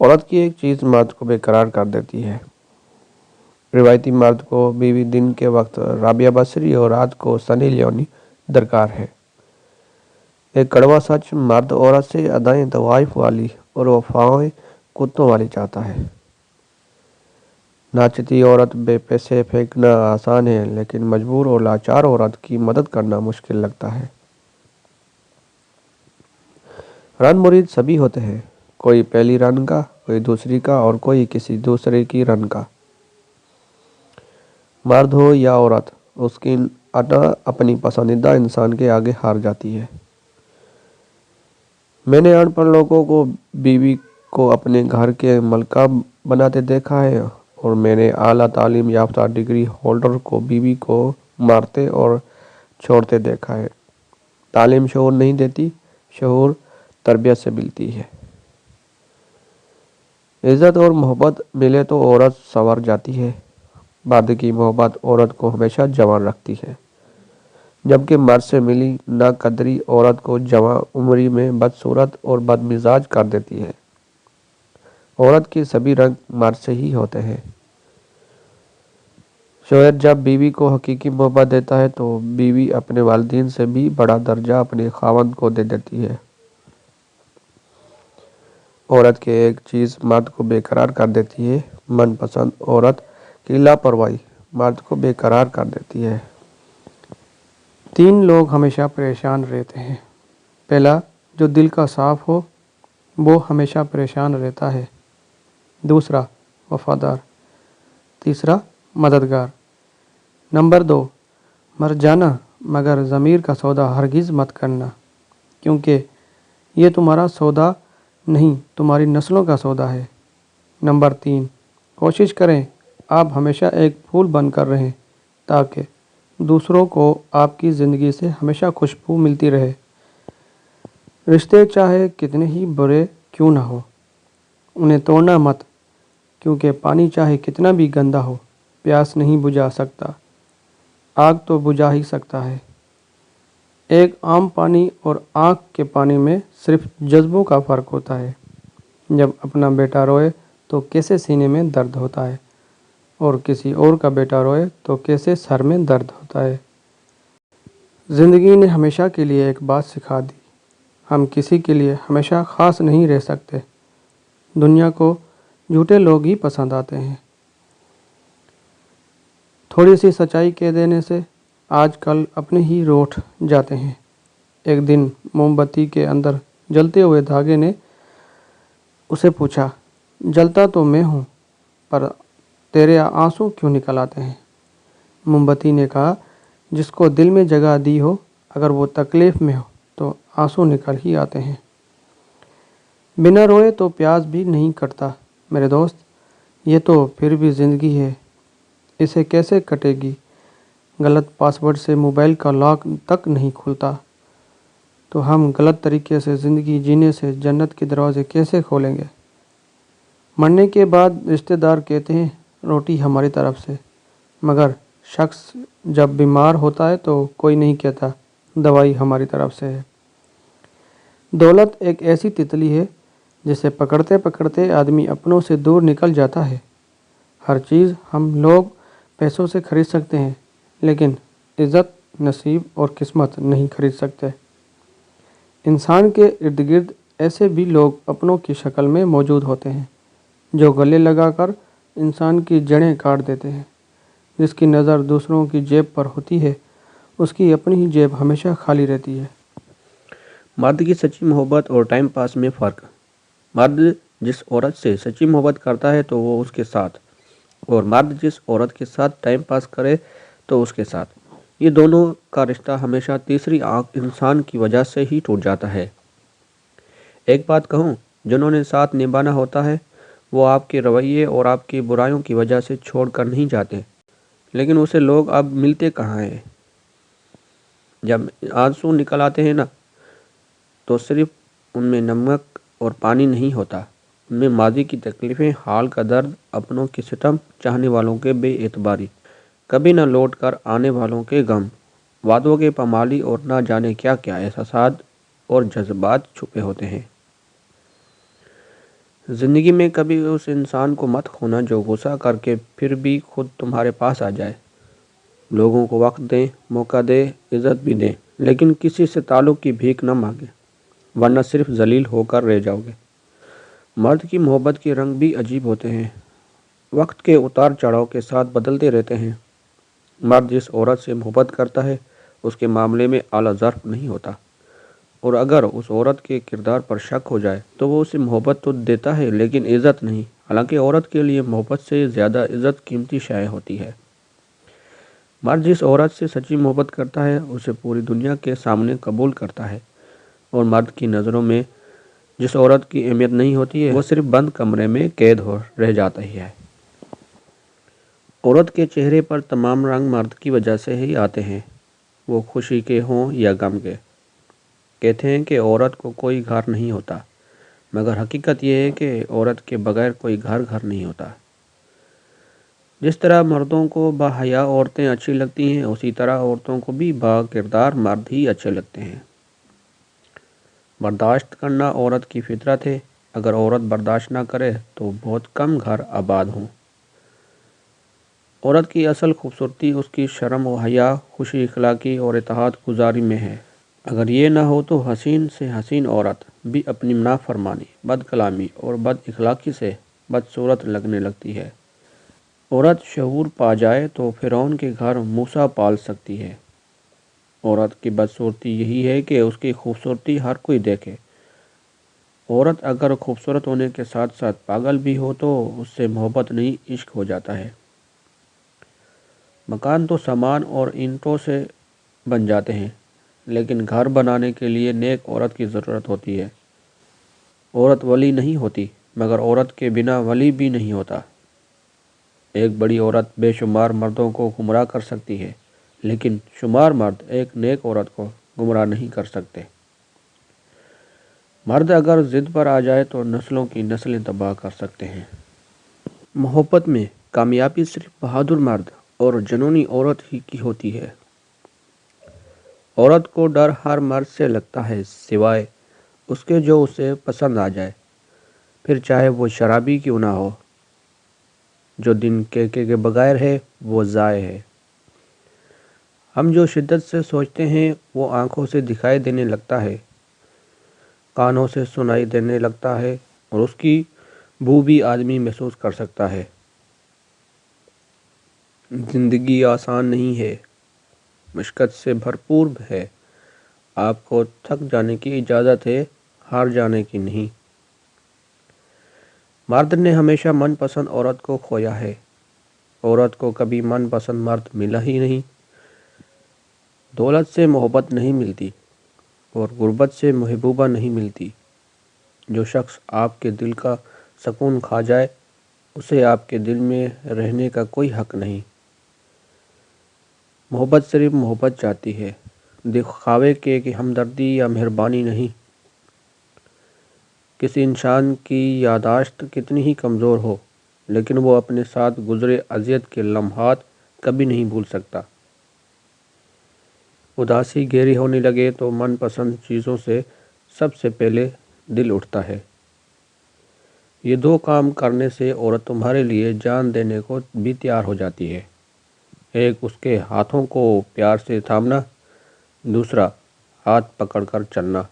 عورت کی ایک چیز مرد کو بے قرار کر دیتی ہے۔ روایتی مرد کو بیوی دن کے وقت رابعہ بصری اور رات کو سنی لیونی درکار ہے۔ ایک کڑوا سچ مرد عورت سے ادائیں طوائف والی اور وفائیں کتوں والی چاہتا ہے۔ ناچتی عورت بے پیسے پھینکنا آسان ہے، لیکن مجبور اور لاچار عورت کی مدد کرنا مشکل لگتا ہے۔ رن مرید سبھی ہوتے ہیں، کوئی پہلی رن کا، کوئی دوسری کا اور کوئی کسی دوسرے کی رن کا۔ مرد ہو یا عورت، اس کی انا اپنی پسندیدہ انسان کے آگے ہار جاتی ہے۔ میں نے ان پڑھ لوگوں کو بیوی کو اپنے گھر کے ملکہ بناتے دیکھا ہے، اور میں نے اعلیٰ تعلیم یافتہ ڈگری ہولڈر کو بیوی کو مارتے اور چھوڑتے دیکھا ہے۔ تعلیم شعور نہیں دیتی، شعور تربیت سے ملتی ہے۔ عزت اور محبت ملے تو عورت سنور جاتی ہے۔ مرد کی محبت عورت کو ہمیشہ جوان رکھتی ہے، جبکہ مرد سے ملی ناقدری عورت کو جوان عمری میں بدصورت اور بد مزاج کر دیتی ہے۔ عورت کے سبھی رنگ مرد سے ہی ہوتے ہیں۔ شوہر جب بیوی کو حقیقی محبت دیتا ہے تو بیوی اپنے والدین سے بھی بڑا درجہ اپنے خاوند کو دے دیتی ہے۔ عورت کی ایک چیز مرد کو بے قرار کر دیتی ہے۔ من پسند عورت کی لاپرواہی مرد کو بے قرار کر دیتی ہے۔ 3 لوگ ہمیشہ پریشان رہتے ہیں۔ پہلا، جو دل کا صاف ہو وہ ہمیشہ پریشان رہتا ہے۔ دوسرا، وفادار۔ تیسرا، مددگار۔ نمبر 2، مر جانا مگر ضمیر کا سودا ہرگز مت کرنا، کیونکہ یہ تمہارا سودا نہیں، تمہاری نسلوں کا سودا ہے۔ نمبر 3، کوشش کریں آپ ہمیشہ ایک پھول بن کر رہیں تاکہ دوسروں کو آپ کی زندگی سے ہمیشہ خوشبو ملتی رہے۔ رشتے چاہے کتنے ہی برے کیوں نہ ہو، انہیں توڑنا مت، کیونکہ پانی چاہے کتنا بھی گندا ہو پیاس نہیں بجھا سکتا، آگ تو بجھا ہی سکتا ہے۔ ایک عام پانی اور آنکھ کے پانی میں صرف جذبوں کا فرق ہوتا ہے۔ جب اپنا بیٹا روئے تو کیسے سینے میں درد ہوتا ہے، اور کسی اور کا بیٹا روئے تو کیسے سر میں درد ہوتا ہے۔ زندگی نے ہمیشہ کے لیے ایک بات سکھا دی، ہم کسی کے لیے ہمیشہ خاص نہیں رہ سکتے۔ دنیا کو جھوٹے لوگ ہی پسند آتے ہیں۔ تھوڑی سی سچائی کہہ دینے سے آج کل اپنے ہی روٹھ جاتے ہیں۔ ایک دن موم بتی کے اندر جلتے ہوئے دھاگے نے اسے پوچھا، جلتا تو میں ہوں، پر تیرے آنسو کیوں نکل آتے ہیں؟ موم بتی نے کہا، جس کو دل میں جگہ دی ہو، اگر وہ تکلیف میں ہو تو آنسو نکل ہی آتے ہیں۔ بنا روئے تو پیاس بھی نہیں کٹتا میرے دوست، یہ تو پھر بھی زندگی ہے، اسے کیسے کٹے گی؟ غلط پاس ورڈ سے موبائل کا لاک تک نہیں کھلتا، تو ہم غلط طریقے سے زندگی جینے سے جنت کے دروازے کیسے کھولیں گے؟ مرنے کے بعد رشتہ دار کہتے ہیں روٹی ہماری طرف سے، مگر شخص جب بیمار ہوتا ہے تو کوئی نہیں کہتا دوائی ہماری طرف سے ہے۔ دولت ایک ایسی تتلی ہے جسے پکڑتے پکڑتے آدمی اپنوں سے دور نکل جاتا ہے۔ ہر چیز ہم لوگ پیسوں سے خرید سکتے ہیں، لیکن عزت، نصیب اور قسمت نہیں خرید سکتے۔ انسان کے ارد گرد ایسے بھی لوگ اپنوں کی شکل میں موجود ہوتے ہیں جو گلے لگا کر انسان کی جڑیں کاٹ دیتے ہیں۔ جس کی نظر دوسروں کی جیب پر ہوتی ہے، اس کی اپنی ہی جیب ہمیشہ خالی رہتی ہے۔ مرد کی سچی محبت اور ٹائم پاس میں فرق۔ مرد جس عورت سے سچی محبت کرتا ہے تو وہ اس کے ساتھ، اور مرد جس عورت کے ساتھ ٹائم پاس کرے تو اس کے ساتھ، یہ دونوں کا رشتہ ہمیشہ تیسری آنکھ انسان کی وجہ سے ہی ٹوٹ جاتا ہے۔ ایک بات کہوں، جنہوں نے ساتھ نبھانا ہوتا ہے وہ آپ کے رویے اور آپ کی برائیوں کی وجہ سے چھوڑ کر نہیں جاتے، لیکن اسے لوگ اب ملتے کہاں ہیں؟ جب آنسو نکل آتے ہیں نا، تو صرف ان میں نمک اور پانی نہیں ہوتا، ان میں ماضی کی تکلیفیں، حال کا درد، اپنوں کے ستم، چاہنے والوں کے بے اعتباری، کبھی نہ لوٹ کر آنے والوں کے غم، وعدوں کے پامالی اور نہ جانے کیا کیا احساسات اور جذبات چھپے ہوتے ہیں۔ زندگی میں کبھی اس انسان کو مت کھونا جو غصہ کر کے پھر بھی خود تمہارے پاس آ جائے۔ لوگوں کو وقت دیں، موقع دیں، عزت بھی دیں، لیکن کسی سے تعلق کی بھیک نہ مانگیں، ورنہ صرف ذلیل ہو کر رہ جاؤ گے۔ مرد کی محبت کے رنگ بھی عجیب ہوتے ہیں، وقت کے اتار چڑھاؤ کے ساتھ بدلتے رہتے ہیں۔ مرد جس عورت سے محبت کرتا ہے اس کے معاملے میں اعلیٰ ظرف نہیں ہوتا، اور اگر اس عورت کے کردار پر شک ہو جائے تو وہ اسے محبت تو دیتا ہے لیکن عزت نہیں، حالانکہ عورت کے لیے محبت سے زیادہ عزت قیمتی شے ہوتی ہے۔ مرد جس عورت سے سچی محبت کرتا ہے اسے پوری دنیا کے سامنے قبول کرتا ہے، اور مرد کی نظروں میں جس عورت کی اہمیت نہیں ہوتی ہے وہ صرف بند کمرے میں قید ہو رہ جاتا ہی ہے۔ عورت کے چہرے پر تمام رنگ مرد کی وجہ سے ہی آتے ہیں، وہ خوشی کے ہوں یا غم کے۔ کہتے ہیں کہ عورت کو کوئی گھر نہیں ہوتا، مگر حقیقت یہ ہے کہ عورت کے بغیر کوئی گھر نہیں ہوتا۔ جس طرح مردوں کو باحیا عورتیں اچھی لگتی ہیں، اسی طرح عورتوں کو بھی با کردار مرد ہی اچھے لگتے ہیں۔ برداشت کرنا عورت کی فطرت ہے، اگر عورت برداشت نہ کرے تو بہت کم گھر آباد ہوں۔ عورت کی اصل خوبصورتی اس کی شرم و حیا، خوشی اخلاقی اور اطاعت گزاری میں ہے۔ اگر یہ نہ ہو تو حسین سے حسین عورت بھی اپنی نافرمانی، بد کلامی اور بد اخلاقی سے بدصورت لگنے لگتی ہے۔ عورت شعور پا جائے تو فرعون کے گھر موسیٰ پال سکتی ہے۔ عورت کی بدصورتی یہی ہے کہ اس کی خوبصورتی ہر کوئی دیکھے۔ عورت اگر خوبصورت ہونے کے ساتھ ساتھ پاگل بھی ہو تو اس سے محبت نہیں عشق ہو جاتا ہے۔ مکان تو سامان اور اینٹوں سے بن جاتے ہیں، لیکن گھر بنانے کے لیے نیک عورت کی ضرورت ہوتی ہے۔ عورت ولی نہیں ہوتی، مگر عورت کے بنا ولی بھی نہیں ہوتا۔ ایک بڑی عورت بے شمار مردوں کو گمراہ کر سکتی ہے، لیکن شمار مرد ایک نیک عورت کو گمراہ نہیں کر سکتے۔ مرد اگر ضد پر آ جائے تو نسلوں کی نسلیں تباہ کر سکتے ہیں۔ محبت میں کامیابی صرف بہادر مرد اور جنونی عورت ہی کی ہوتی ہے۔ عورت کو ڈر ہر مرد سے لگتا ہے سوائے اس کے جو اسے پسند آ جائے، پھر چاہے وہ شرابی کیوں نہ ہو۔ جو دن کے بغیر ہے وہ ضائع ہے۔ ہم جو شدت سے سوچتے ہیں وہ آنکھوں سے دکھائی دینے لگتا ہے، کانوں سے سنائی دینے لگتا ہے، اور اس کی بو بھی آدمی محسوس کر سکتا ہے۔ زندگی آسان نہیں ہے، مشقت سے بھرپور ہے۔ آپ کو تھک جانے کی اجازت ہے، ہار جانے کی نہیں۔ مرد نے ہمیشہ من پسند عورت کو کھویا ہے، عورت کو کبھی من پسند مرد ملا ہی نہیں۔ دولت سے محبت نہیں ملتی، اور غربت سے محبوبہ نہیں ملتی۔ جو شخص آپ کے دل کا سکون کھا جائے اسے آپ کے دل میں رہنے کا کوئی حق نہیں۔ محبت صرف محبت چاہتی ہے، دکھاوے کے ہمدردی یا مہربانی نہیں۔ کسی انسان کی یادداشت کتنی ہی کمزور ہو، لیکن وہ اپنے ساتھ گزرے اذیت کے لمحات کبھی نہیں بھول سکتا۔ اداسی گہری ہونے لگے تو من پسند چیزوں سے سب سے پہلے دل اٹھتا ہے۔ یہ دو کام کرنے سے عورت تمہارے لیے جان دینے کو بھی تیار ہو جاتی ہے۔ ایک اس کے ہاتھوں کو پیار سے تھامنا، دوسرا ہاتھ پکڑ کر چلنا۔